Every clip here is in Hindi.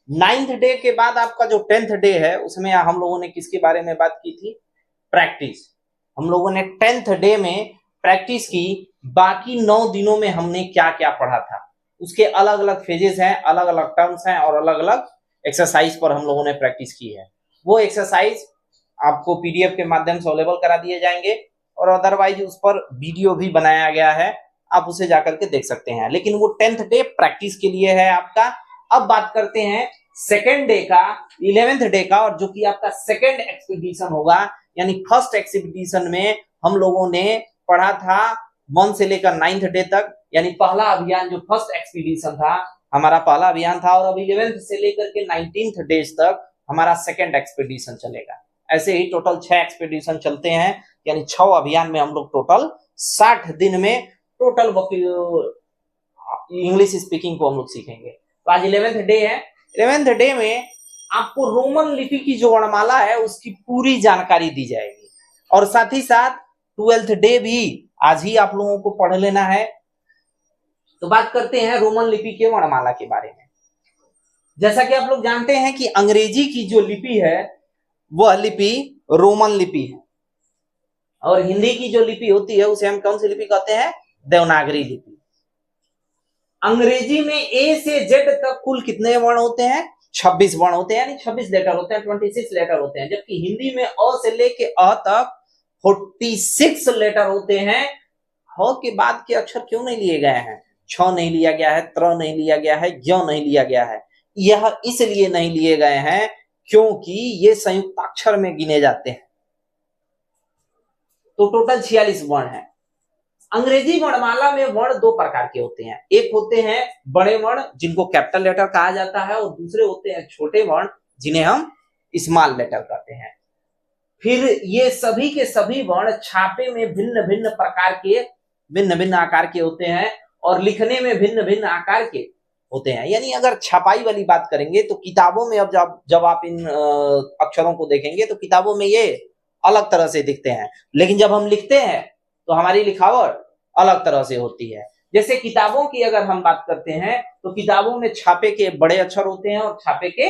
नाइन्थ डे के बाद आपका जो 10th डे है उसमें हम लोगों ने किसके बारे में बात की थी? प्रैक्टिस। हम लोगों ने 10th डे में प्रैक्टिस की। बाकी 9 दिनों में हमने क्या क्या पढ़ा था, उसके अलग अलग फेजेस हैं, अलग अलग टर्म्स हैं और अलग अलग एक्सरसाइज पर हम लोगों ने प्रैक्टिस की है। वो एक्सरसाइज आपको पीडीएफ के माध्यम से अवेलेबल करा दिए जाएंगे और अदरवाइज उस पर वीडियो भी बनाया गया है, आप उसे जाकर के देख सकते हैं। लेकिन वो 10th डे प्रैक्टिस के लिए है आपका। अब बात करते हैं सेकेंड डे का, 11th डे का, और जो कि आपका सेकेंड एक्सपीडिशन होगा। यानी फर्स्ट एक्सपीडिशन में हम लोगों ने पढ़ा था 1 से लेकर 9th डे तक, यानी पहला अभियान जो फर्स्ट एक्सपीडिशन था हमारा पहला अभियान था। और अब 11th से लेकर के 19th डेज तक हमारा सेकेंड एक्सपीडिशन चलेगा। ऐसे ही टोटल 6 एक्सपीडिशन चलते हैं, यानी 6 अभियान में हम लोग टोटल 60 दिन में टोटल इंग्लिश स्पीकिंग को हम लोग सीखेंगे। तो आज 11th डे है। 11th डे में आपको रोमन लिपि की जो वर्णमाला है उसकी पूरी जानकारी दी जाएगी और साथ ही साथ 12th डे भी आज ही आप लोगों को पढ़ लेना है। तो बात करते हैं रोमन लिपि के वर्णमाला के बारे में। जैसा कि आप लोग जानते हैं कि अंग्रेजी की जो लिपि है वह लिपि रोमन लिपि है और हिंदी की जो लिपि होती है उसे हम कौन सी लिपि कहते हैं? देवनागरी लिपि। अंग्रेजी में ए से जेड तक कुल कितने वर्ण होते हैं? 26 वर्ण होते हैं, यानी 26 लेटर होते हैं, 26 लेटर होते हैं। जबकि हिंदी में अ से लेके अ तक 46 लेटर होते हैं। ह के बाद के अक्षर क्यों नहीं लिए गए हैं? छ नहीं लिया गया है, त्र नहीं लिया गया है, ज्ञ नहीं लिया गया है। यह इसलिए नहीं लिए गए हैं क्योंकि ये संयुक्त अक्षर में गिने जाते हैं। तो टोटल 46 वर्ण है। अंग्रेजी वर्णमाला में वर्ण 2 प्रकार के होते हैं। एक होते हैं बड़े वर्ण जिनको कैपिटल लेटर कहा जाता है और दूसरे होते हैं छोटे वर्ण जिन्हें हम स्मॉल लेटर कहते हैं। फिर ये सभी के सभी वर्ण छापे में भिन्न भिन्न प्रकार के, भिन्न भिन्न आकार के होते हैं और लिखने में भिन्न भिन्न आकार के होते हैं। यानी अगर छपाई वाली बात करेंगे तो किताबों में अब जब आप इन अक्षरों को देखेंगे तो किताबों में ये अलग तरह से दिखते हैं, लेकिन जब हम लिखते हैं तो हमारी लिखावट अलग तरह से होती है। जैसे किताबों की अगर हम बात करते हैं तो किताबों में छापे के बड़े अक्षर होते हैं और छापे के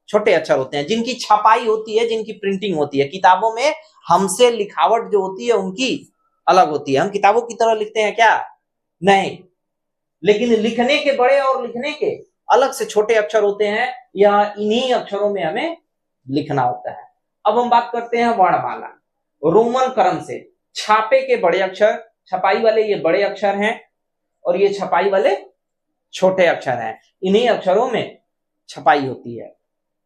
छोटे अक्षर होते हैं। जिनकी छपाई होती है, जिनकी प्रिंटिंग होती है, किताबों में हमसे लिखावट जो होती है उनकी अलग होती है। हम किताबों की तरह लिखते हैं क्या? नहीं। लेकिन लिखने के बड़े और लिखने के अलग से छोटे अक्षर होते हैं, या इन्हीं अक्षरों में हमें लिखना होता है। अब हम बात करते हैं वर्णमाला। रोमन क्रम से छापे के बड़े अक्षर, छपाई वाले ये बड़े अक्षर हैं और ये छपाई वाले छोटे अक्षर हैं। इन्हीं अक्षरों में छपाई होती है।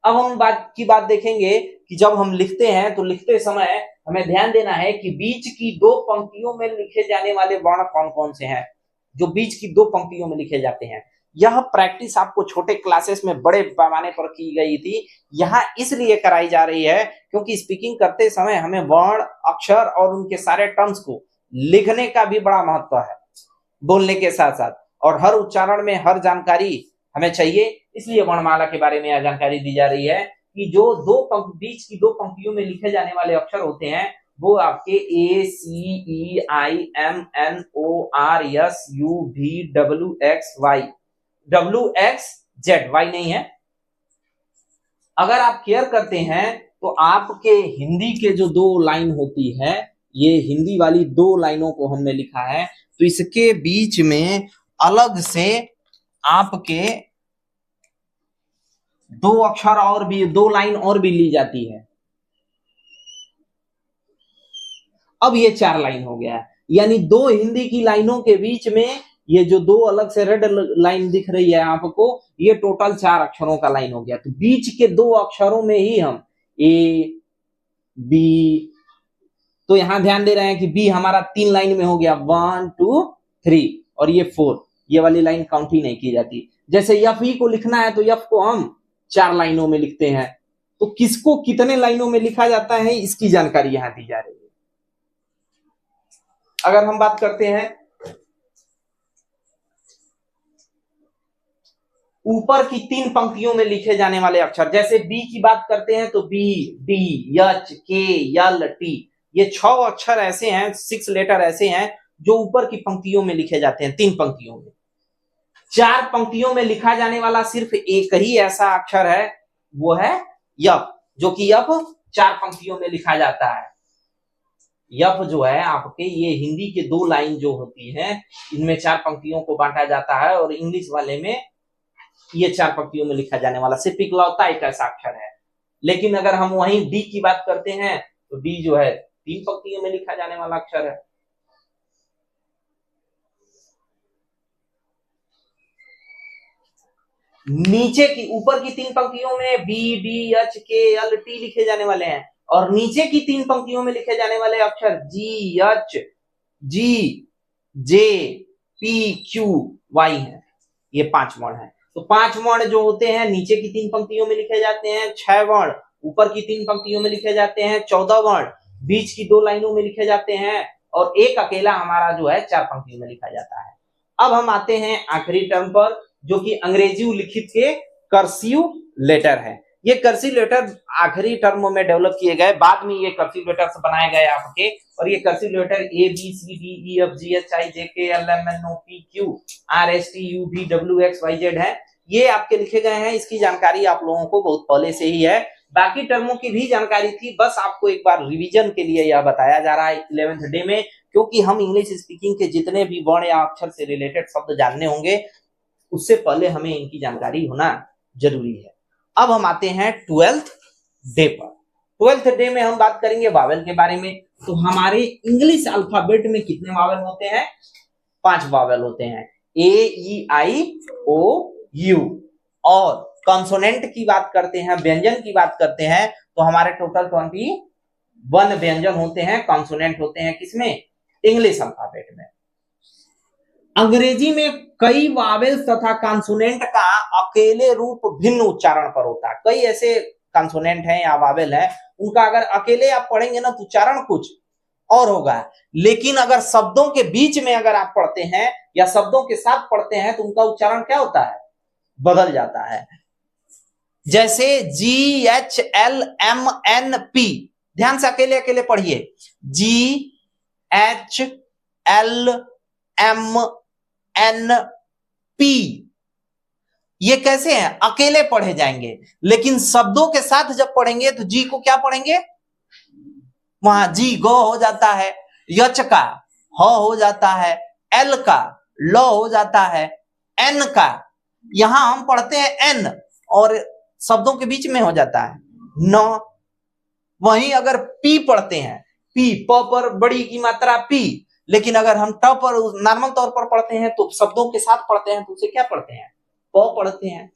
अब हम बात देखेंगे कि जब हम लिखते हैं तो लिखते समय हमें ध्यान देना है कि बीच की 2 पंक्तियों में लिखे जाने वाले वर्ण कौन कौन से हैं, जो बीच की 2 पंक्तियों में लिखे जाते हैं। यह प्रैक्टिस आपको छोटे क्लासेस में बड़े पैमाने पर की गई थी, यहाँ इसलिए कराई जा रही है क्योंकि स्पीकिंग करते समय हमें वर्ण, अक्षर और उनके सारे टर्म्स को लिखने का भी बड़ा महत्व है, बोलने के साथ साथ, और हर उच्चारण में हर जानकारी हमें चाहिए। इसलिए वर्णमाला के बारे में यह जानकारी दी जा रही है कि जो बीच की 2 पंक्तियों में लिखे जाने वाले अक्षर होते हैं वो आपके A C E I M N O R S U V W X Y, W X Z, Y नहीं है। अगर आप केयर करते हैं तो आपके हिंदी के जो 2 लाइन होती है, ये हिंदी वाली 2 लाइनों को हमने लिखा है, तो इसके बीच में अलग से आपके 2 अक्षर और भी, 2 लाइन और भी ली जाती है। अब ये 4 लाइन हो गया है, यानी 2 हिंदी की लाइनों के बीच में ये जो 2 अलग से रेड लाइन दिख रही है आपको, ये टोटल 4 अक्षरों का लाइन हो गया। तो बीच के 2 अक्षरों में ही हम ए बी, तो यहां ध्यान दे रहे हैं कि बी हमारा 3 लाइन में हो गया, 1 2 3, और ये 4, ये वाली लाइन काउंट ही नहीं की जाती। जैसे एफ ई को लिखना है तो एफ को हम 4 लाइनों में लिखते हैं, तो किसको कितने लाइनों में लिखा जाता है इसकी जानकारी यहां दी जा रही है। अगर हम बात करते हैं ऊपर की 3 पंक्तियों में लिखे जाने वाले अक्षर, जैसे बी की बात करते हैं तो बी, डी, एच, के, एल, टी, ये 6 अक्षर ऐसे हैं, 6 लेटर ऐसे हैं जो ऊपर की पंक्तियों में लिखे जाते हैं, 3 पंक्तियों में। 4 पंक्तियों में लिखा जाने वाला सिर्फ एक ही ऐसा अक्षर है, वो है यप, जो कि यप 4 पंक्तियों में लिखा जाता है। यप जो है आपके ये हिंदी के 2 लाइन जो होती है इनमें 4 पंक्तियों को बांटा जाता है, और इंग्लिश वाले में ये 4 पंक्तियों में लिखा जाने वाला सिर्फ इकलौता एक ऐसा अक्षर है। लेकिन अगर हम वहीं डी की बात करते हैं तो डी जो है 3 पंक्तियों में लिखा जाने वाला अक्षर है। नीचे की ऊपर की 3 पंक्तियों में बी, डी, एच, के, एल, टी लिखे जाने वाले हैं, और नीचे की 3 पंक्तियों में लिखे जाने वाले अक्षर जी, एच, जी, जे, पी, क्यू, वाई है। ये 5 वर्ण है। तो 5 वर्ण जो होते हैं नीचे की 3 पंक्तियों में लिखे जाते हैं, 6 वर्ण ऊपर की 3 पंक्तियों में लिखे जाते हैं, 14 वर्ण बीच की 2 लाइनों में लिखे जाते हैं, और एक अकेला हमारा जो है 4 पंक्तियों में लिखा जाता है। अब हम आते हैं आखिरी टर्म पर, जो कि अंग्रेजी लिखित के कर्सिव लेटर है। ये कर्सिव लेटर आखिरी टर्म में डेवलप किए गए, बाद में ये कर्सिव लेटर्स बनाए गए आपके, और ये cursive letter A, B, C, D, E, F, G, H, I, J, K, L, M, N, O, P, Q, R, S, T, U, V, W, X, Y, Z है। ये आपके लिखे गए हैं, इसकी जानकारी आप लोगों को बहुत पहले से ही है। बाकी टर्मों की भी जानकारी थी, बस आपको एक बार रिवीजन के लिए यह बताया जा रहा है 11th डे में, क्योंकि हम इंग्लिश स्पीकिंग के जितने भी वर्ण या अक्षर से रिलेटेड शब्द जानने होंगे उससे पहले हमें इनकी जानकारी होना जरूरी है। अब हम आते हैं 12th डे पर। 12th डे में हम बात करेंगे वावेल के बारे में। तो हमारे इंग्लिश अल्फाबेट में कितने वावेल होते हैं? 5 वावेल होते हैं, ए, ई, आई, ओ, यू। और कॉन्सोनेंट की बात करते हैं, व्यंजन की बात करते हैं, तो हमारे टोटल 21 व्यंजन होते हैं, कॉन्सोनेंट होते हैं किसमें? इंग्लिश अल्फाबेट में। अंग्रेजी में कई वावेल्स तथा कॉन्सोनेंट का अकेले रूप भिन्न उच्चारण पर होता है। कई ऐसे कॉन्सोनेंट हैं या वावेल हैं, उनका अगर अकेले आप पढ़ेंगे ना तो उच्चारण कुछ और होगा, लेकिन अगर शब्दों के बीच में अगर आप पढ़ते हैं या शब्दों के साथ पढ़ते हैं तो उनका उच्चारण क्या होता है? बदल जाता है। जैसे G, H, L, M, N, P, ध्यान से अकेले अकेले पढ़िए। G, H, L, M, N, P, ये कैसे हैं? अकेले पढ़े जाएंगे, लेकिन शब्दों के साथ जब पढ़ेंगे तो जी को क्या पढ़ेंगे? वहां जी गो हो जाता है, यच का ह हो जाता है, एल का ल हो जाता है, एन का यहां हम पढ़ते हैं एन और शब्दों के बीच में हो जाता है न। वहीं अगर पी पढ़ते हैं, पी प पर बड़ी की मात्रा पी, लेकिन अगर हम ट पर नॉर्मल तौर पर पढ़ते हैं तो शब्दों के साथ पढ़ते हैं तो उसे क्या पढ़ते हैं? प पढ़ते हैं।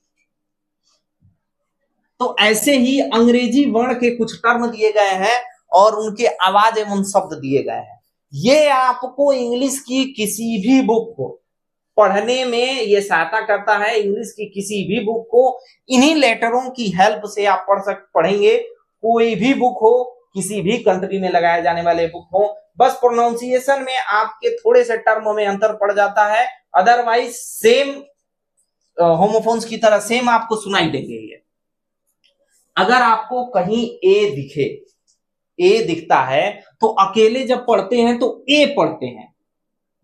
तो ऐसे ही अंग्रेजी वर्ण के कुछ टर्म दिए गए हैं और उनके आवाज एवं शब्द दिए गए हैं। ये आपको इंग्लिश की किसी भी बुक को पढ़ने में ये सहायता करता है। इंग्लिश की किसी भी बुक को इन्हीं लेटरों की हेल्प से आप पढ़ेंगे। कोई भी बुक हो, किसी भी कंट्री में लगाए जाने वाले बुक हो, बस प्रोनाउंसिएशन में आपके थोड़े से टर्म में अंतर पड़ जाता है, अदरवाइज सेम होमोफोन्स की तरह सेम आपको सुनाई देंगे। ये अगर आपको कहीं ए दिखे, ए दिखता है तो अकेले जब पढ़ते हैं तो ए पढ़ते हैं,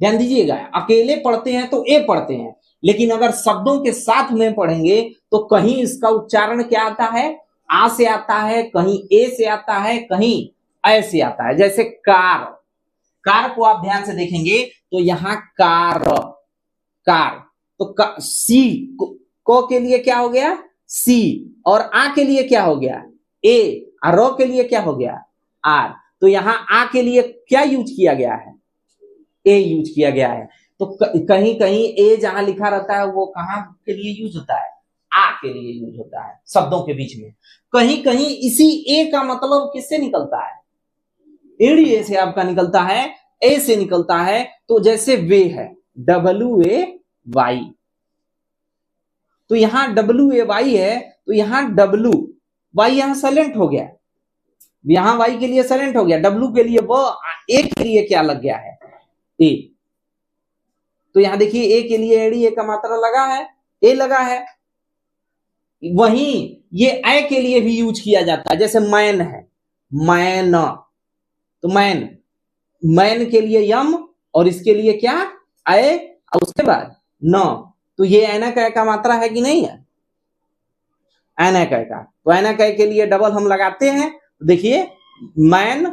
ध्यान दीजिएगा, अकेले पढ़ते हैं तो ए पढ़ते हैं, लेकिन अगर शब्दों के साथ में पढ़ेंगे तो कहीं इसका उच्चारण क्या आता है? आ से आता है, कहीं ए से आता है, कहीं ऐ से आता है। जैसे कार, कार को आप ध्यान से देखेंगे तो यहां कार, कार, तो सी को के लिए क्या हो गया? सी, और आ के लिए क्या हो गया? ए, और रो के लिए क्या हो गया? आर। तो यहां आ के लिए क्या यूज किया गया है? ए यूज किया गया है। तो कहीं कहीं ए जहां लिखा रहता है वो कहां के लिए यूज होता है? आ के लिए यूज होता है शब्दों के बीच में। कहीं कहीं इसी ए का मतलब किससे निकलता है? एड़ी ए से आपका निकलता है, ए से निकलता है। तो जैसे वे है, WAY, तो यहां WAY है, तो यहां WY यहां साइलेंट हो गया, यहां Y के लिए साइलेंट हो गया, W के लिए वो, ए के लिए क्या लग गया है? ए। तो यहां देखिए ए के लिए एड़ी ए का मात्रा लगा है, ए लगा है। वहीं ये ऐ के लिए भी यूज किया जाता है, जैसे मैन है, मैन, तो मैन, मैन के लिए यम और इसके लिए क्या? ऐ, और उसके बाद न, तो ये ऐना का मात्रा है कि नहीं है, ऐना का। तो ऐना के लिए डबल हम लगाते हैं, तो देखिए मैन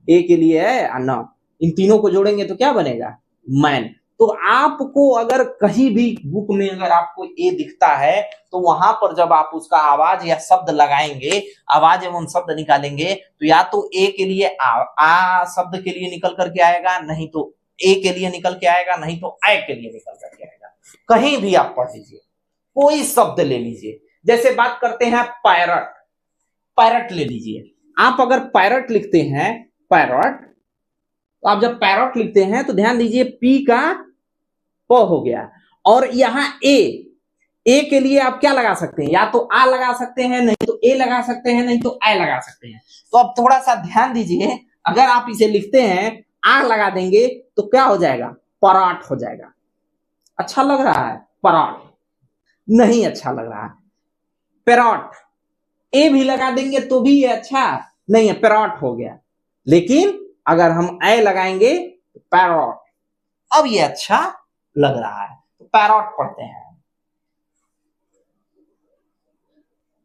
ए के लिए है अन्ना, इन तीनों को जोड़ेंगे तो क्या बनेगा, मैन। तो आपको अगर कहीं भी बुक में अगर आपको ए दिखता है तो वहां पर जब आप उसका आवाज या शब्द लगाएंगे, आवाज एवं शब्द निकालेंगे, तो या तो ए के लिए आ शब्द के लिए निकल करके आएगा, नहीं तो ए के लिए निकल के आएगा, नहीं तो ऐ के लिए निकल करके आएगा। कहीं भी आप पढ़ लीजिए, कोई शब्द ले लीजिए। जैसे बात करते हैं पैरट, पैरट ले लीजिए। आप अगर पैरट लिखते हैं, पैरट, तो आप जब पैरट लिखते हैं तो ध्यान दीजिए पी का प हो गया, और यहां ए के लिए आप क्या लगा सकते हैं, या तो आ लगा सकते हैं, नहीं तो ए लगा सकते हैं, नहीं तो ऐ लगा सकते हैं। तो अब थोड़ा सा ध्यान दीजिए, अगर आप इसे लिखते हैं आ लगा देंगे तो क्या हो जाएगा, पराट हो जाएगा। अच्छा लग रहा है, पराट नहीं अच्छा लग रहा है। पैरट, ए भी लगा देंगे तो भी ये अच्छा नहीं है, पैरट हो गया। लेकिन अगर हम ऐ लगाएंगे तो पैरट, अब ये अच्छा लग रहा है, तो पैरट पढ़ते हैं।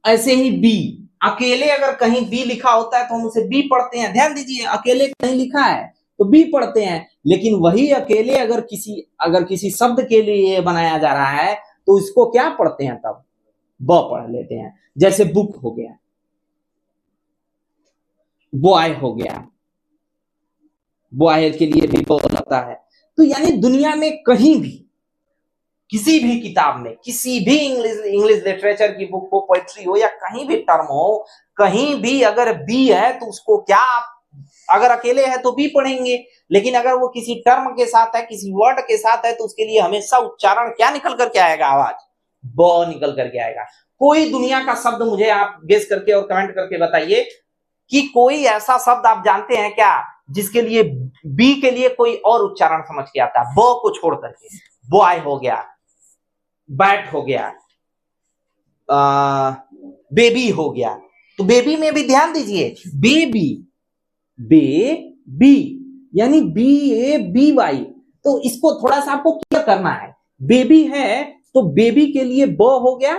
ऐसे ही बी, अकेले अगर कहीं बी लिखा होता है तो हम उसे बी पढ़ते हैं। ध्यान दीजिए, अकेले कहीं लिखा है तो बी पढ़ते हैं, लेकिन वही अकेले अगर किसी शब्द के लिए बनाया जा रहा है तो इसको क्या पढ़ते हैं, तब ब पढ़ लेते हैं। जैसे बुक हो गया, बॉय हो गया, बॉय के लिए भी ब लगता है। तो यानी दुनिया में कहीं भी, किसी भी किताब में, किसी भी इंग्लिश लिटरेचर की बुक हो, पोएट्री हो, या कहीं भी टर्म हो, कहीं भी अगर बी है तो उसको क्या, अगर अकेले है तो बी पढ़ेंगे, लेकिन अगर वो किसी टर्म के साथ है, किसी वर्ड के साथ है, तो उसके लिए हमेशा उच्चारण क्या निकल करके आएगा, आवाज ब निकल करके आएगा। कोई दुनिया का शब्द मुझे आप गेस करके और कमेंट करके बताइए कि कोई ऐसा शब्द आप जानते हैं क्या जिसके लिए बी के लिए कोई और उच्चारण समझ के आता है, ब को छोड़ करके। बॉय हो गया, बैट हो गया, बेबी हो गया। तो बेबी में भी ध्यान दीजिए, बेबी, बी यानी BABY। तो इसको थोड़ा सा आपको क्या करना है, बेबी है तो बेबी के लिए ब हो गया।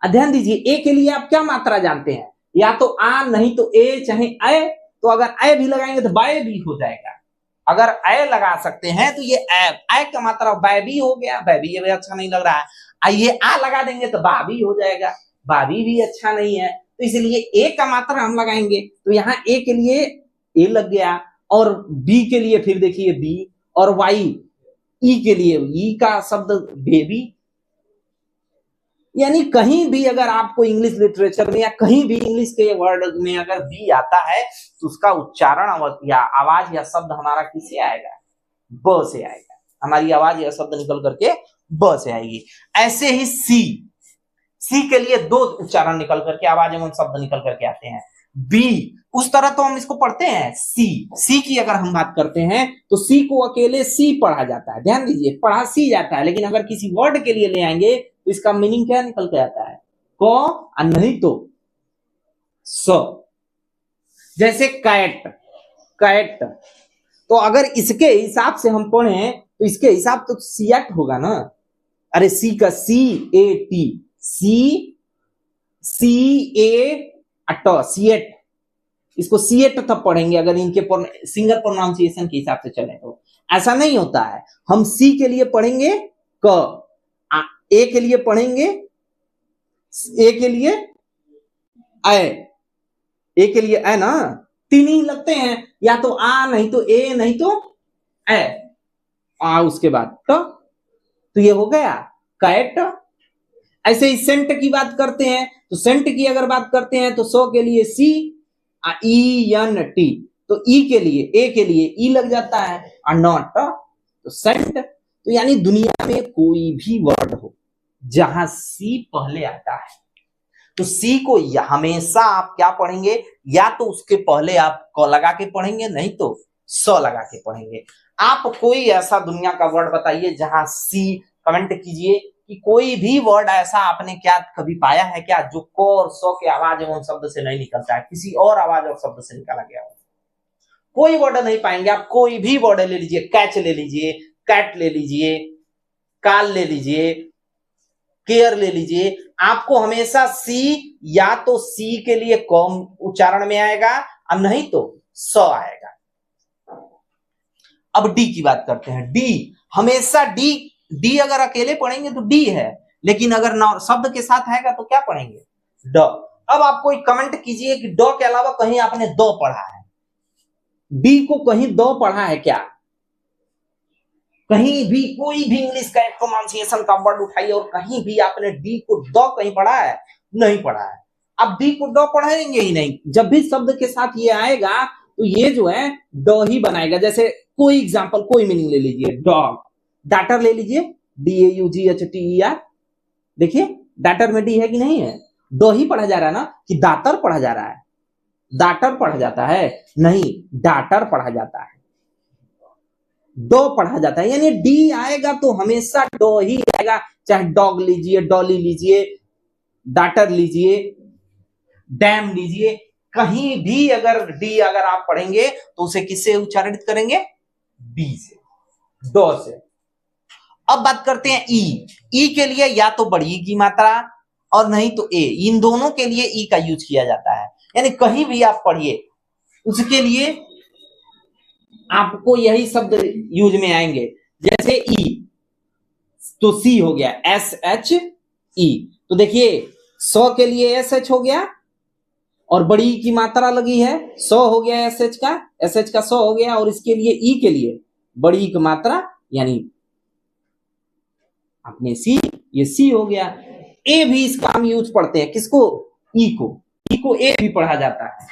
ध्यान दीजिए, ए के लिए आप क्या मात्रा जानते हैं, या तो आ, नहीं तो ए, चाहे ऐ। तो अगर ऐ भी लगाएंगे तो बाय भी हो जाएगा। अगर ऐ लगा सकते हैं तो ये ऐ का मात्रा बाय भी हो गया, बाय भी ये अच्छा नहीं लग रहा है। ये आ लगा देंगे तो बा भी हो जाएगा, बाबी भी अच्छा नहीं है। तो इसलिए ए का मात्रा हम लगाएंगे, तो यहाँ ए के लिए ए लग गया, और बी के लिए फिर देखिए बी, और वाई, ई के लिए ई का शब्द बेबी। यानी कहीं भी अगर आपको इंग्लिश लिटरेचर में या कहीं भी इंग्लिश के वर्ड में अगर बी आता है तो उसका उच्चारण या आवाज या शब्द हमारा किससे आएगा, ब से आएगा। हमारी आवाज या शब्द निकल करके ब से आएगी। ऐसे ही सी के लिए दो उच्चारण निकल करके, आवाज एवं शब्द निकल करके आते हैं। बी, उस तरह तो हम इसको पढ़ते हैं। सी की अगर हम बात करते हैं तो सी को अकेले सी पढ़ा जाता है, ध्यान दीजिए, पढ़ा सी जाता है। लेकिन अगर किसी वर्ड के लिए ले आएंगे तो इसका मीनिंग क्या निकल के आता है, क, और नहीं तो स। जैसे कैट, कैट, तो अगर इसके हिसाब से हम पढ़ें तो इसके हिसाब तो सिएट होगा ना। अरे सी का CAT, सिएट, इसको सिएट तब पढ़ेंगे अगर इनके सिंगल प्रोनाउंसिएशन के हिसाब से चले तो। ऐसा नहीं होता है, हम सी के लिए पढ़ेंगे क, ए के लिए पढ़ेंगे, ए के लिए ऐ, ए के लिए ऐ ना, तीन ही लगते हैं, या तो आ, नहीं तो ए, नहीं तो ऐ, आ उसके बाद तो ये हो गया कैट। ऐसे ही सेंट की बात करते हैं तो सेंट की अगर बात करते हैं तो सो के लिए CENT, तो ई के लिए, ए के लिए ई लग जाता है, और नॉट तो सेंट। तो यानी दुनिया में कोई भी वर्ड हो जहां सी पहले आता है तो सी को हमेशा आप क्या पढ़ेंगे, या तो उसके पहले आप क लगा के पढ़ेंगे, नहीं तो स लगा के पढ़ेंगे। आप कोई ऐसा दुनिया का वर्ड बताइए जहां सी, कमेंट कीजिए कि कोई भी वर्ड ऐसा आपने क्या कभी पाया है क्या जो क और स के आवाज एवं शब्द से नहीं निकलता है, किसी और आवाज और शब्द से निकाला गया हो। कोई वर्ड नहीं पाएंगे आप। कोई भी वर्ड ले लीजिए, कैच ले लीजिए, कैट ले लीजिए, काल ले लीजिए, केयर ले लीजिए, आपको हमेशा सी या तो सी के लिए कम उच्चारण में आएगा और नहीं तो स आएगा। अब डी की बात करते हैं। डी हमेशा डी अगर अकेले पढ़ेंगे तो डी है, लेकिन अगर शब्द के साथ आएगा तो क्या पढ़ेंगे? ड। अब आप कोई कमेंट कीजिए कि ड के अलावा कहीं आपने द पढ़ा है, डी को कहीं द पढ़ा है क्या? कहीं भी कोई भी इंग्लिश का एक प्रोनाउंसिएशन का वर्ड उठाइए और कहीं भी आपने डी को द कहीं पढ़ा है? नहीं पढ़ा है। अब डी को ड पढ़ाएंगे ही नहीं। जब भी शब्द के साथ ये आएगा तो ये जो है ड ही बनाएगा। जैसे कोई एग्जांपल, कोई मीनिंग ले लीजिए, डॉग, डाटर ले लीजिए, DAUGHTER, देखिए डाटर में डी है कि नहीं है? ड ही पढ़ा जा रहा है ना, कि दातर पढ़ा जा रहा है? दाटर पढ़ा जाता है? नहीं, डाटर पढ़ा जाता है, डो पढ़ा जाता है। यानी डी आएगा तो हमेशा डो ही आएगा। चाहे डॉग लीजिए, डॉली लीजिए, डाटर लीजिए, डैम लीजिए, कहीं भी अगर डी अगर आप पढ़ेंगे तो उसे किससे उच्चारित करेंगे? डी से, डो से। अब बात करते हैं ई। ई के लिए या तो बड़ी की मात्रा और नहीं तो ए, इन दोनों के लिए ई का यूज किया जाता है। यानी कहीं भी आप पढ़िए उसके लिए आपको यही शब्द यूज में आएंगे। जैसे ई तो सी हो गया SHE, तो देखिए सौ के लिए SH हो गया और बड़ी की मात्रा लगी है, 100 हो गया SH का 100 हो गया, और इसके लिए ई के लिए बड़ी की मात्रा यानी अपने सी, ये सी हो गया। ए भी इसका हम यूज पढ़ते हैं, किसको? ई को ए भी पढ़ा जाता है।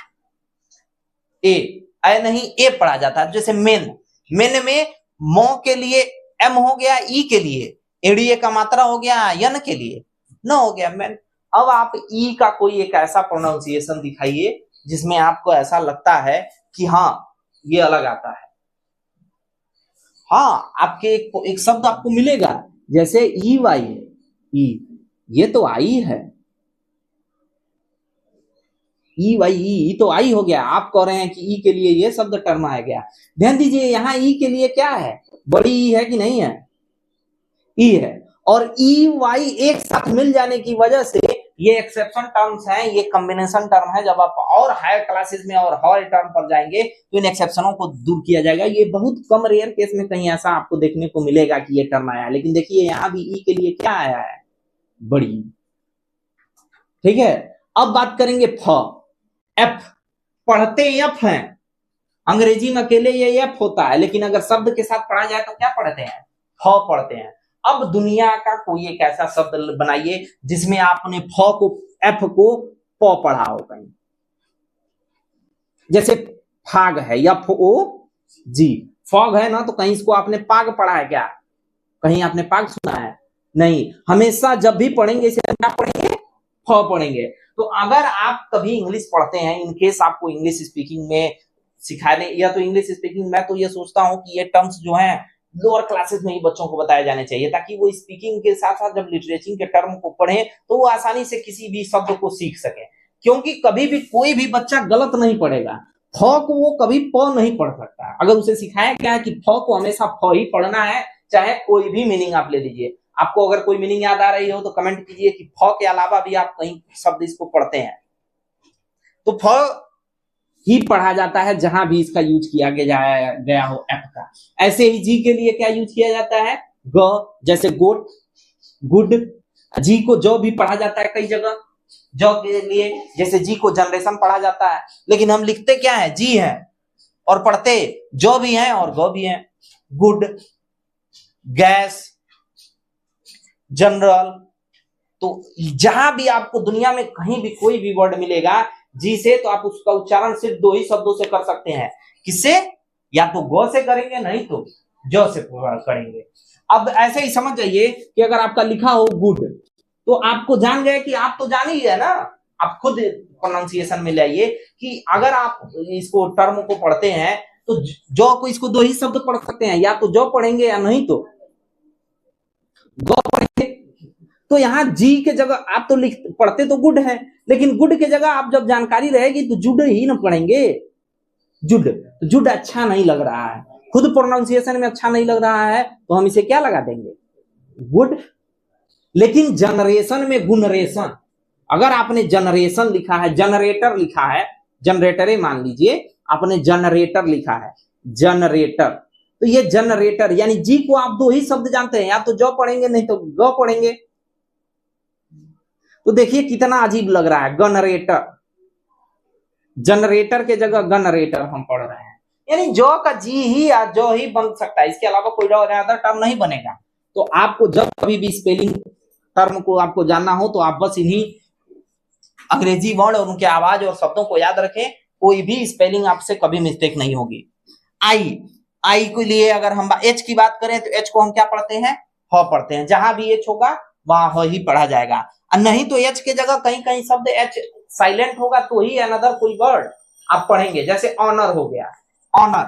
ए नहीं, ए पढ़ा जाता है। जैसे मेन में मो के लिए एम हो गया, ई के लिए एडीए का मात्रा हो गया, यन के लिए न हो गया मेन। अब आप ई का कोई एक ऐसा प्रोनाउंसिएशन दिखाइए जिसमें आपको ऐसा लगता है कि हाँ ये अलग आता है। हाँ, आपके एक शब्द आपको मिलेगा, जैसे ई वाई, ई, ये तो आई है, ई वाई, ई तो आई हो गया। आप कह रहे हैं कि ई के लिए ये शब्द टर्म आ गया। ध्यान दीजिए यहाँ ई के लिए क्या है? बड़ी ई है कि नहीं है? ई है। और ई वाई एक साथ मिल जाने की वजह से ये एक्सेप्शन टर्म्स हैं, ये कॉम्बिनेशन टर्म है। जब आप और हायर क्लासेस में और हायर टर्म पर जाएंगे तो इन एक्सेप्शनों को दूर किया जाएगा। ये बहुत कम रेयर केस में कहीं ऐसा आपको देखने को मिलेगा कि ये टर्म आया है। लेकिन देखिए यहाँ भी ई के लिए क्या आया है? बड़ी। ठीक है, अब बात करेंगे फ। एफ पढ़ते एफ हैं, अंग्रेजी में अकेले ये एफ होता है, लेकिन अगर शब्द के साथ पढ़ा जाए तो क्या पढ़ते हैं? फ पढ़ते हैं। अब दुनिया का कोई एक ऐसा शब्द बनाइए जिसमें आपने फ को, एफ को प पढ़ा हो कहीं। जैसे फाग है, FOG, फॉग है ना, तो कहीं इसको आपने पाग पढ़ा है क्या? कहीं आपने पाग सुना है? नहीं। हमेशा जब भी पढ़ेंगे इसे क्या पढ़ेंगे? फ पढ़ेंगे। तो अगर आप कभी इंग्लिश पढ़ते हैं, इनकेस आपको इंग्लिश स्पीकिंग में सिखाने या तो इंग्लिश स्पीकिंग, मैं तो ये सोचता हूं कि ये टर्म्स जो हैं लोअर क्लासेस में ही बच्चों को बताए जाने चाहिए, ताकि वो स्पीकिंग के साथ साथ जब लिटरेचर के टर्म को पढ़ें तो वो आसानी से किसी भी शब्द को सीख सके। क्योंकि कभी भी कोई भी बच्चा गलत नहीं पढ़ेगा। फ को वो कभी प नहीं पढ़ सकता अगर उसे सिखाया गया है कि फ को हमेशा फ ही पढ़ना है, चाहे कोई भी मीनिंग आप ले लीजिए। आपको अगर कोई मीनिंग याद आ रही हो तो कमेंट कीजिए कि फ के अलावा भी आप कहीं शब्द इसको पढ़ते हैं। तो फ ही पढ़ा जाता है जहां भी इसका यूज किया गया हो एफ का। ऐसे ही जी के लिए क्या यूज किया जाता है? ग, जैसे गोट, गुड। जी को जो भी पढ़ा जाता है कई जगह, जो के लिए जैसे जी को जनरेशन पढ़ा जाता है, लेकिन हम लिखते क्या है? जी है, और पढ़ते जो भी हैं और ग भी हैं। Good, gas, general. तो जहां भी आपको दुनिया में कहीं भी कोई भी वर्ड मिलेगा जी से, तो आप उसका उच्चारण सिर्फ दो ही शब्दों से कर सकते हैं। किससे? या तो ग से करेंगे, नहीं तो ज से करेंगे। अब ऐसे ही समझ जाइए कि अगर आपका लिखा हो गुड, तो आपको जान गए कि आप तो जान ही है ना, आप खुद प्रोनाउंसिएशन में लाइए कि अगर आप इसको टर्म को पढ़ते हैं तो जो को इसको दो ही शब्द पढ़ सकते हैं, या तो जो पढ़ेंगे या नहीं तो ग पढ़ेंगे। तो यहाँ जी के जगह आप तो पढ़ते तो गुड है, लेकिन गुड के जगह आप जब जानकारी रहेगी तो जुड ही ना पढ़ेंगे। जुड, तो जुड अच्छा नहीं लग रहा है, खुद प्रोनाउंसिएशन में अच्छा नहीं लग रहा है, तो हम इसे क्या लगा देंगे? गुड। लेकिन जनरेशन में गुणरेशन, अगर आपने जनरेशन लिखा है, जनरेटर लिखा है, जनरेटर मान लीजिए आपने जनरेटर लिखा है, जनरेटर, तो ये जनरेटर यानी जी को आप दो ही शब्द जानते हैं, या तो ज पढ़ेंगे नहीं तो ग पढ़ेंगे। तो देखिए कितना अजीब लग रहा है, गनरेटर, जनरेटर के जगह गनरेटर हम पढ़ रहे हैं, यानी जो का जी ही या जो ही बन सकता है, इसके अलावा कोई अदर टर्म नहीं बनेगा। तो आपको जब कभी भी स्पेलिंग टर्म को आपको जानना हो तो आप बस इन्हीं अंग्रेजी वर्ड और उनके आवाज और शब्दों को याद रखें, कोई भी स्पेलिंग आपसे कभी मिस्टेक नहीं होगी। आई, आई के लिए अगर हम एच की बात करें तो एच को हम क्या पढ़ते हैं, ह पढ़ते हैं, जहां भी एच होगा वहां ह ही पढ़ा जाएगा, और नहीं तो एच के जगह कहीं कहीं शब्द एच साइलेंट होगा तो ही अनदर कोई वर्ड आप पढ़ेंगे, जैसे ऑनर हो गया, ऑनर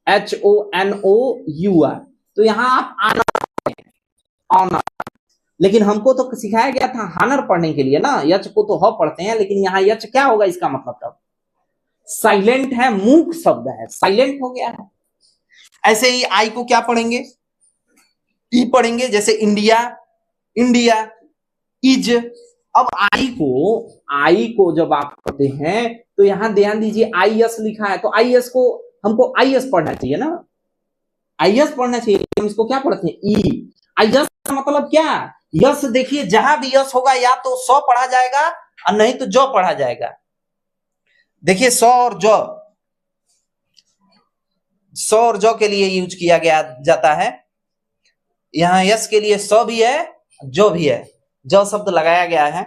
HONOUR, तो यहां आप ऑनर, लेकिन हमको तो सिखाया गया था हानर पढ़ने के लिए ना, यच को तो ह पढ़ते हैं, लेकिन यहाँ यच क्या होगा, इसका मतलब तब साइलेंट है, मूक शब्द है, साइलेंट हो गया है। ऐसे ही आई को क्या पढ़ेंगे, ई पढ़ेंगे, जैसे इंडिया, इंडिया, इज। अब आई को जब आप पढ़ते हैं तो यहां ध्यान दीजिए IS लिखा है, तो IS को हमको IS पढ़ना चाहिए ना, IS पढ़ना चाहिए, हम इसको क्या पढ़ते हैं, ई। IS का मतलब क्या, यस, देखिए जहां भी यस होगा या तो सौ पढ़ा जाएगा और नहीं तो जो पढ़ा जाएगा। देखिए सौ और जो के लिए यूज किया गया जाता है, यहां यस के लिए सौ भी है, जो भी है, जो शब्द लगाया गया है।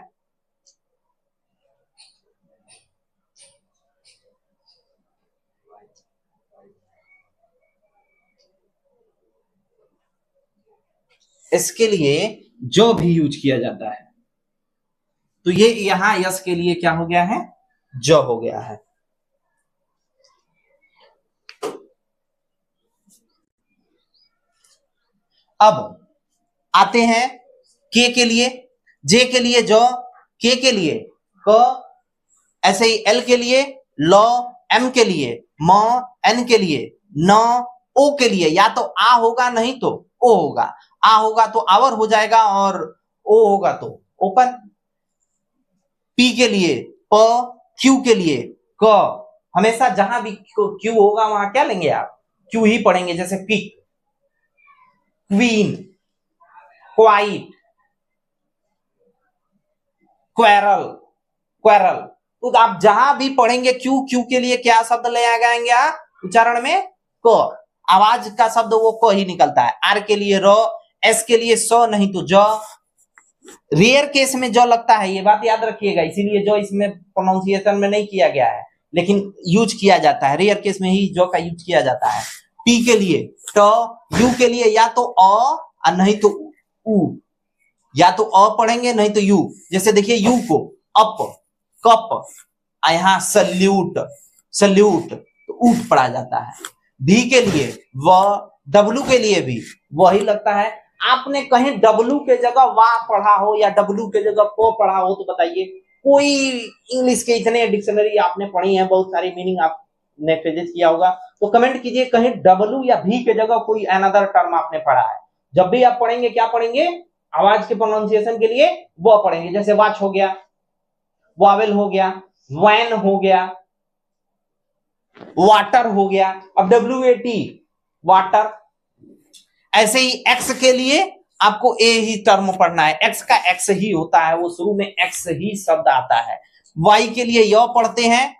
इसके लिए जो भी यूज किया जाता है, तो ये यहां यस के लिए क्या हो गया है, जो हो गया है। अब आते हैं के लिए, जे के लिए जो, के लिए क, ऐसे ही एल के लिए लॉ, एम के लिए म, एन के लिए न, ओ के लिए या तो आ होगा नहीं तो ओ होगा, आ होगा तो आवर हो जाएगा और ओ होगा तो ओपन। पी के लिए प, क्यू के लिए क, हमेशा जहां भी क्यू होगा वहां क्या लेंगे आप, क्यू ही पढ़ेंगे, जैसे quick, queen, quite, quarrel, quarrel. तो आप जहां भी पढ़ेंगे क्यू के लिए क्या शब्द ले आएंगे उच्चारण में, क, आवाज का शब्द वो क ही निकलता है। आर के लिए र, एस के लिए स नहीं तो ज, रेयर केस में जो लगता है, ये बात याद रखिएगा, इसीलिए जो इसमें प्रोनाउंसिएशन में नहीं किया गया है, लेकिन यूज किया जाता है, रेयर केस में ही जो का यूज किया जाता है। पी के लिए ट, यू के लिए या तो अ नहीं तो उ, या तो अ पढ़ेंगे नहीं तो यू, जैसे देखिए यू को अप, कप, यहां सल्यूट, सल्यूट तो ऊट पढ़ा जाता है। भी के लिए व, डब्लू के लिए भी वही लगता है। आपने कहीं डब्लू के जगह वाह पढ़ा हो या डब्लू के जगह को पढ़ा हो तो बताइए, कोई इंग्लिश के इतने डिक्शनरी आपने पढ़ी है, बहुत सारी मीनिंग आपने फिजिक्स किया होगा, तो कमेंट कीजिए कहीं डब्लू या भी के जगह कोई अनदर टर्म आपने पढ़ा है। जब भी आप पढ़ेंगे क्या पढ़ेंगे, आवाज के प्रोनाउंसिएशन के लिए वो पढ़ेंगे, जैसे वॉच हो गया, वावेल हो गया, वैन हो गया, वाटर हो गया, अब WAT वाटर। ऐसे ही एक्स के लिए आपको ए ही टर्म पढ़ना है, एक्स का एक्स ही होता है, वो शुरू में एक्स ही शब्द आता है। वाई के लिए य पढ़ते हैं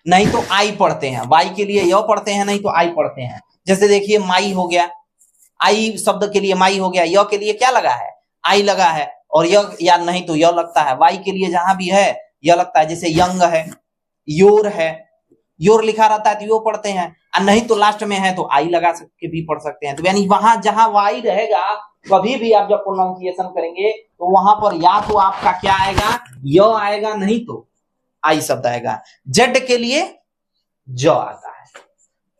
नहीं तो आई पढ़ते हैं, वाई के लिए य पढ़ते हैं नहीं तो आई पढ़ते हैं। जैसे देखिए माई हो गया, आई शब्द के लिए माई हो गया, य के लिए क्या लगा है, आई लगा है, और य या नहीं तो य लगता है। वाई के लिए जहां भी है य लगता है, जैसे यंग है, योर है, योर लिखा रहता है तो यो पढ़ते हैं, और नहीं तो लास्ट में है तो आई लगा के भी पढ़ सकते हैं। तो यानी वहां जहां वाई रहेगा, कभी भी आप जब प्रोनाउंसिएशन करेंगे तो वहां पर या तो आपका क्या आएगा, य आएगा नहीं तो आई शब्द आएगा। जेड के लिए ज आता है।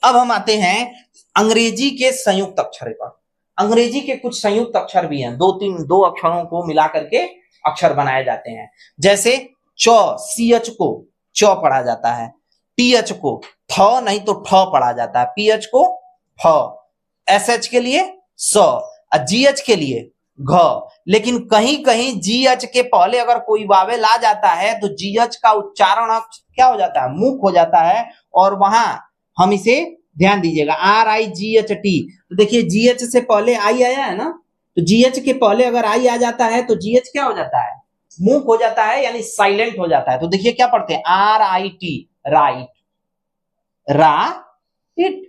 अब हम आते हैं अंग्रेजी के संयुक्त अक्षर पर। अंग्रेजी के कुछ संयुक्त अक्षर भी हैं, दो अक्षरों को मिला करके अक्षर बनाए जाते हैं। जैसे च, CH को च पढ़ा जाता है, TH को थ नहीं तो ठ पढ़ा जाता है, PH को फ, SH के लिए स, GH के लिए घ। लेकिन कहीं कहीं GH के पहले अगर कोई वावेल आ जाता है तो GH का उच्चारण क्या हो जाता है, मुख हो जाता है। और वहां हम इसे ध्यान दीजिएगा RIGHT, तो देखिए GH से पहले आई आया है ना, तो GH के पहले अगर आई आ जाता है तो GH क्या हो जाता है, मुख हो जाता है, यानी साइलेंट हो जाता है। तो देखिए क्या पढ़ते हैं, RIT, राइट, रा इट,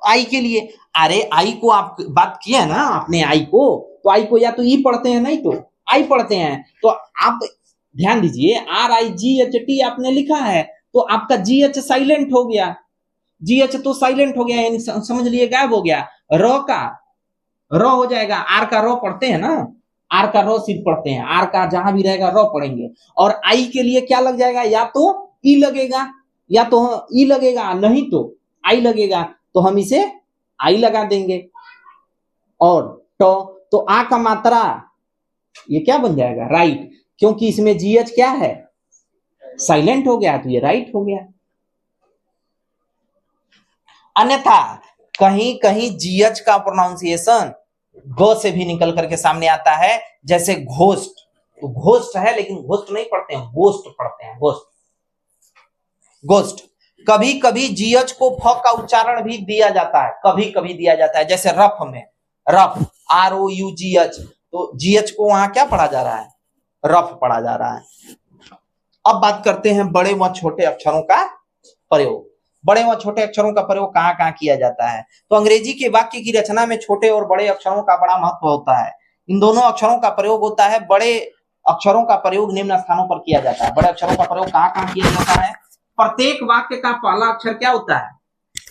आई के लिए। अरे आई को आप बात किया ना आपने, आई को, तो आई को या तो ई पढ़ते हैं, नहीं तो आई पढ़ते हैं। तो आप ध्यान दीजिए RIGHT आपने लिखा है, तो आपका GH साइलेंट हो गया, GH तो साइलेंट हो गया, यानी समझ लिए गायब हो गया। र का र हो जाएगा, आर का रो पढ़ते हैं ना, आर का रो सिर्फ पढ़ते हैं, आर का जहां भी रहेगा रो पढ़ेंगे। और आई के लिए क्या लग जाएगा, या तो ई लगेगा, या तो ई लगेगा, नहीं तो आई लगेगा, तो हम इसे आई लगा देंगे। और तो आ का मात्रा ये क्या बन जाएगा, राइट, क्योंकि इसमें GH क्या है, साइलेंट हो गया, तो ये राइट हो गया। अन्यथा कहीं कहीं GH का प्रोनाउंसिएशन ग से भी निकल करके सामने आता है, जैसे घोस्ट, तो घोस्ट है लेकिन घोस्ट नहीं पढ़ते हैं, गोस्ट पढ़ते हैं, गोस्ट, गोस्ट। कभी कभी GH को फ का उच्चारण भी दिया जाता है, कभी कभी दिया जाता है, जैसे रफ में, रफ ROUGH, तो GH को वहां क्या पढ़ा जा रहा है, रफ पढ़ा जा रहा है। अब बात करते हैं बड़े व छोटे अक्षरों का प्रयोग। बड़े व छोटे अक्षरों का प्रयोग कहाँ कहाँ किया जाता है, तो अंग्रेजी के वाक्य की रचना में छोटे और बड़े अक्षरों का बड़ा महत्व होता है। इन दोनों अक्षरों का प्रयोग होता है। बड़े अक्षरों का प्रयोग निम्न स्थानों पर किया जाता है। बड़े अक्षरों का प्रयोग कहाँ कहाँ किया जाता है, प्रत्येक वाक्य का पहला अक्षर क्या होता है,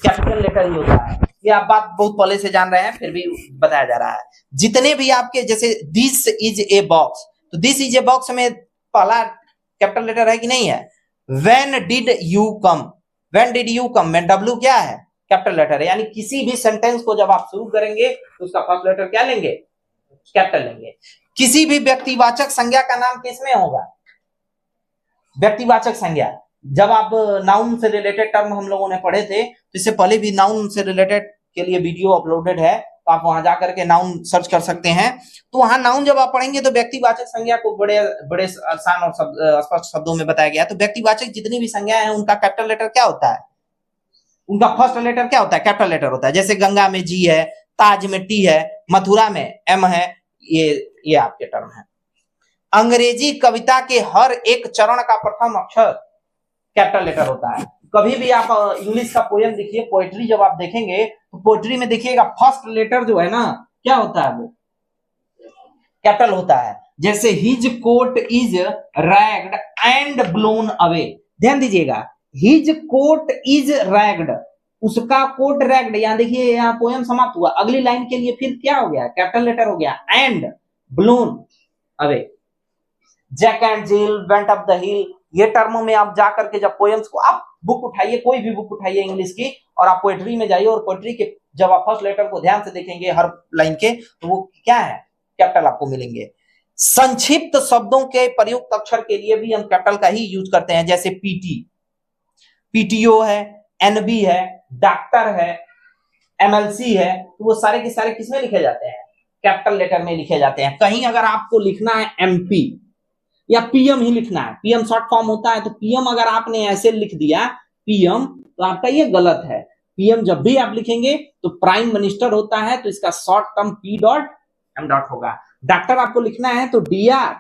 कैपिटल लेटर ही होता है। ये आप बात बहुत पहले से जान रहे हैं, फिर भी बताया जा रहा है। जितने भी आपके, जैसे दिस इज ए बॉक्स, तो दिस इज ए बॉक्स में पहला कैपिटल लेटर है कि नहीं है। When did you come, when did you come में W क्या है, कैपिटल लेटर है। यानी किसी भी सेंटेंस को जब आप शुरू करेंगे तो उसका फर्स्ट लेटर क्या लेंगे, कैपिटल लेंगे। किसी भी व्यक्तिवाचक संज्ञा का नाम किसमें होगा, व्यक्तिवाचक संज्ञा। जब आप नाउन से रिलेटेड टर्म हम लोगों ने पढ़े थे, तो इससे पहले भी नाउन से रिलेटेड के लिए वीडियो अपलोडेड है, तो आप वहां जाकर के नाउन सर्च कर सकते हैं। तो वहां नाउन जब आप पढ़ेंगे तो व्यक्तिवाचक संज्ञा को बड़े बड़े आसान और स्पष्ट शब्दों में बताया गया। तो व्यक्तिवाचक जितनी भी संज्ञाएं हैं उनका कैपिटल लेटर क्या होता है, उनका फर्स्ट लेटर क्या होता है, कैपिटल लेटर होता है। जैसे गंगा में G है, ताज में T है, मथुरा में M है, ये आपके टर्म है। अंग्रेजी कविता के हर एक चरण का प्रथम अक्षर कैपिटल लेटर होता है। कभी भी आप इंग्लिश का पोएम देखिए, पोएट्री जब आप देखेंगे तो पोएट्री में देखिएगा फर्स्ट लेटर जो है ना, क्या होता है, वो कैपिटल होता है। जैसे his coat is ragged and blown away, ध्यान दीजिएगा, हिज कोट इज रैग्ड, उसका कोट रैग्ड, यहां देखिए यहाँ पोएम समाप्त हुआ, अगली लाइन के लिए फिर क्या हो गया, कैपिटल लेटर हो गया, and blown away. Jack and Jill went up the hill, ये टर्मों में आप जाकर के जब पोएम्स को, आप बुक उठाइए, कोई भी बुक उठाइए इंग्लिश की, और आप पोएट्री में जाइए, और पोएट्री के जब आप फर्स्ट लेटर को ध्यान से देखेंगे हर लाइन के, तो वो क्या है, कैपिटल आपको मिलेंगे। संक्षिप्त शब्दों के प्रयुक्त अक्षर के लिए भी हम कैपिटल का ही यूज करते हैं, जैसे PT, PTO है, NB है, डॉक्टर है, MLC है, तो वो सारे के सारे किसमें लिखे जाते हैं, कैपिटल लेटर में लिखे जाते हैं। कहीं अगर आपको लिखना है MP या PM ही लिखना है, PM शॉर्ट फॉर्म होता है, तो PM अगर आपने ऐसे लिख दिया PM, तो आपका ये गलत है। PM जब भी आप लिखेंगे तो प्राइम मिनिस्टर होता है, तो इसका शॉर्ट टर्म P.M. होगा। डॉक्टर आपको लिखना है तो DR.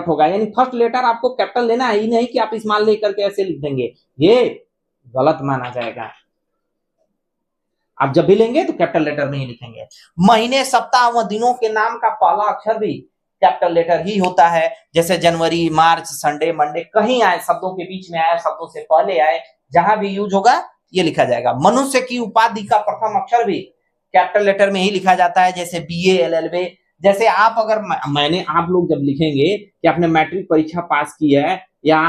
होगा, यानी फर्स्ट लेटर आपको कैपिटल लेना है, ही नहीं कि आप स्मॉल लेकर के ऐसे लिख देंगे, ये गलत माना जाएगा। आप जब भी लेंगे तो कैपिटल लेटर में ही लिखेंगे। महीने, सप्ताह व दिनों के नाम का पहला अक्षर भी कैपिटल लेटर ही होता है, जैसे जनवरी, मार्च, संडे, मंडे, कहीं आए, शब्दों के बीच में आए, शब्दों से पहले आए, जहां भी यूज होगा ये लिखा जाएगा। मनुष्य की उपाधि का प्रथम अक्षर भी कैपिटल लेटर में ही लिखा जाता है, जैसे BA, LLB। जैसे आप अगर आप लोग जब लिखेंगे कि आपने मैट्रिक परीक्षा पास की है या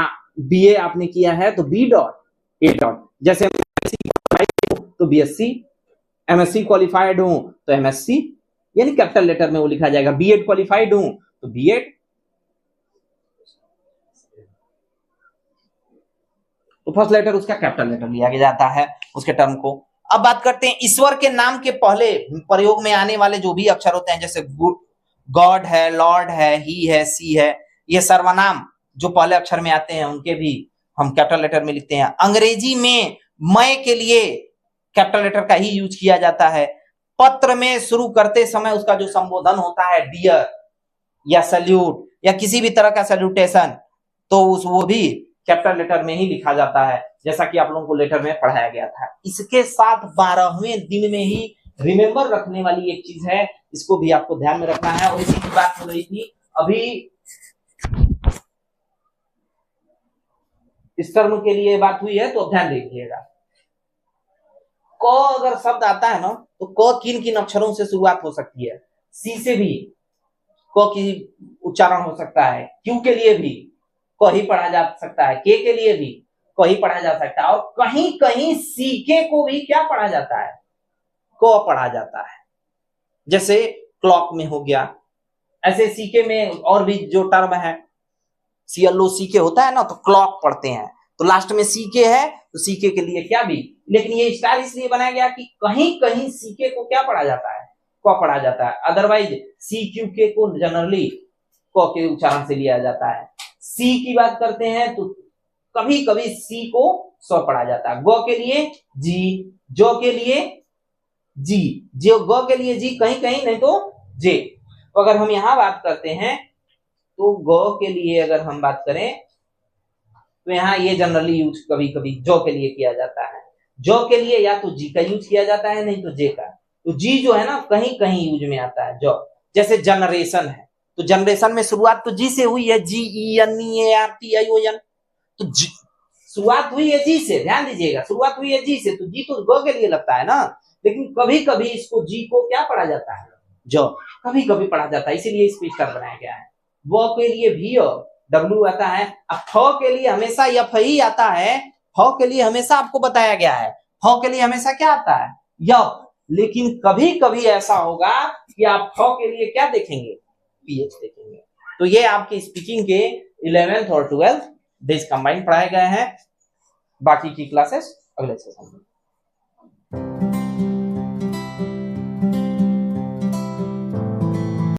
BA आपने किया है, तो B.A. जैसे तो BSc, MSc क्वालिफाइड हूं तो MSc, यानी कैपिटल लेटर में वो लिखा जाएगा। B.Ed क्वालिफाइड हूं तो B.Ed, तो फर्स्ट लेटर उसका कैपिटल लेटर लिया जाता है उसके टर्म को। अब बात करते हैं ईश्वर के नाम के पहले प्रयोग में आने वाले जो भी अक्षर होते हैं, जैसे गॉड है, लॉर्ड है, ही है, सी है, ये सर्वनाम जो पहले अक्षर में आते हैं उनके भी हम कैपिटल लेटर में लिखते हैं। अंग्रेजी में मैं के लिए कैपिटल लेटर का ही यूज किया जाता है। पत्र में शुरू करते समय उसका जो संबोधन होता है डियर या सल्यूट या किसी भी तरह का सल्यूटेशन, तो वो भी कैपिटल लेटर में ही लिखा जाता है, जैसा कि आप लोगों को लेटर में पढ़ाया गया था। इसके साथ 12वें दिन में ही रिमेंबर रखने वाली एक चीज है, इसको भी आपको ध्यान में रखना है। और इसी की बात हो रही थी अभी, इस टर्म के लिए बात हुई है तो ध्यान दीजिएगा। क अगर शब्द आता है ना तो क किन किन अक्षरों से शुरुआत हो सकती है? सी से भी क की उच्चारण हो सकता है, क्यू के लिए भी क ही पढ़ा जा सकता है, के लिए भी क ही पढ़ा जा सकता है, और कहीं कहीं सीके को भी क्या पढ़ा जाता है? क पढ़ा जाता है, जैसे क्लॉक में हो गया। ऐसे सीके में और भी जो टर्म है, CLO सीके होता है ना, तो क्लॉक पढ़ते हैं, तो लास्ट में सीके है तो सीके के लिए क्या भी, लेकिन ये स्टाइल इसलिए बनाया गया कि कहीं कहीं सीके को क्या पढ़ा जाता है? क पढ़ा जाता है। अदरवाइज CQK को जनरली क के उच्चारण से लिया जाता है। सी की बात करते हैं तो कभी कभी सी को स पढ़ा जाता है। ग के लिए जी, जो के लिए जी, जो ग के लिए जी, कहीं कहीं नहीं तो जे। तो अगर हम यहां बात करते हैं तो ग के लिए अगर हम बात करें तो यहाँ ये जनरली यूज कभी कभी जो के लिए किया जाता है। जो के लिए या तो जी का यूज किया जाता है, नहीं तो जे का। तो जी जो है ना कहीं कहीं यूज में आता है। जो जैसे जनरेशन है, तो जनरेशन में शुरुआत तो जी से हुई है, GENERATION, तो शुरुआत हुई है जी से, ध्यान दीजिएगा, शुरुआत हुई है जी से, तो जी तो ग के लिए लगता है ना। लेकिन कभी कभी इसको जी को क्या पढ़ा जाता है? जो कभी कभी पढ़ा जाता है, इसीलिए इस स्पीकर बनाया गया है। वो के लिए भी डब्ल्यू आता है। अब फ के लिए हमेशा यफ ही आता है। फ के लिए हमेशा आपको बताया गया है, फ के लिए हमेशा क्या आता है? यफ। लेकिन कभी कभी ऐसा होगा कि आप फ के लिए क्या देखेंगे? पीएच देखेंगे। तो ये आपके स्पीकिंग के 11th और 12th बेस कंबाइन पढ़ाए गए हैं। बाकी की क्लासेस अगले सेशन में।